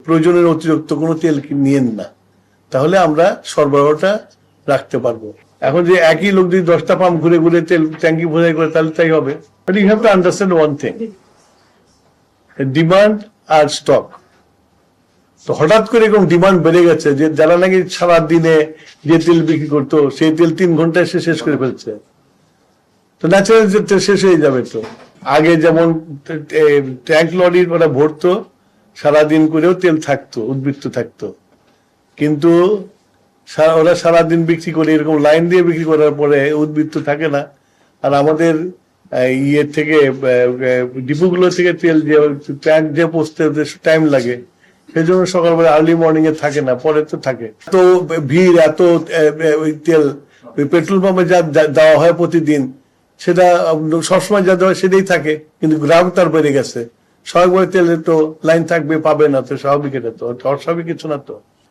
প্রয়োজনের অতিরিক্ত কোনো তেল নিয়েন না, তাহলে আমরা সরবরাহটা রাখতে পারবো। এখন যে একই লোক যদি 10টা পাম্প ঘুরে ঘুরে তেল ট্যাঙ্কি বোঝাই করে তাহলে তাই হবে। But you have to understand one thing, demand আর স্টক। তো হঠাৎ করে এরকম ডিমান্ড বেড়ে গেছে যে যারা নাকি সারা দিনে যে তেল বিক্রি করতো সেই তেল 3 ঘন্টায় সে শেষ করে ফেলছে। তো ন্যাচারাল তেল শেষ হয়ে যাবে। তো আগে যেমন ট্যাঙ্ক লরির ওরা ভরতো, সারাদিন করেও তেল থাকতো, উদ্বৃত্ত থাকতো, কিন্তু ওরা সারাদিন বিক্রি করে এরকম লাইন দিয়ে বিক্রি করার পরে উদ্বৃত্ত থাকে না। আর আমাদের ইয়ে থেকে ডিপোগুলো থেকে তেল যে ট্যাঙ্ক যে পৌঁছতে টাইম লাগে, সেই জন্য সকালবেলা আর্লি মর্নিং এ থাকে না, পরে তো থাকে। এত ভিড়, এত ওই তেল পেট্রোল পাম্পে যা দেওয়া হয় প্রতিদিন, সেটা সবসময় যা দেওয়া সেটাই থাকে, কিন্তু গ্রাহক তার বেড়ে গেছে। স্বাভাবিকভাবে তেলের তো লাইন থাকবে, পাবে না, তো স্বাভাবিক, এটা তো অস্বাভাবিক কিছু না তো।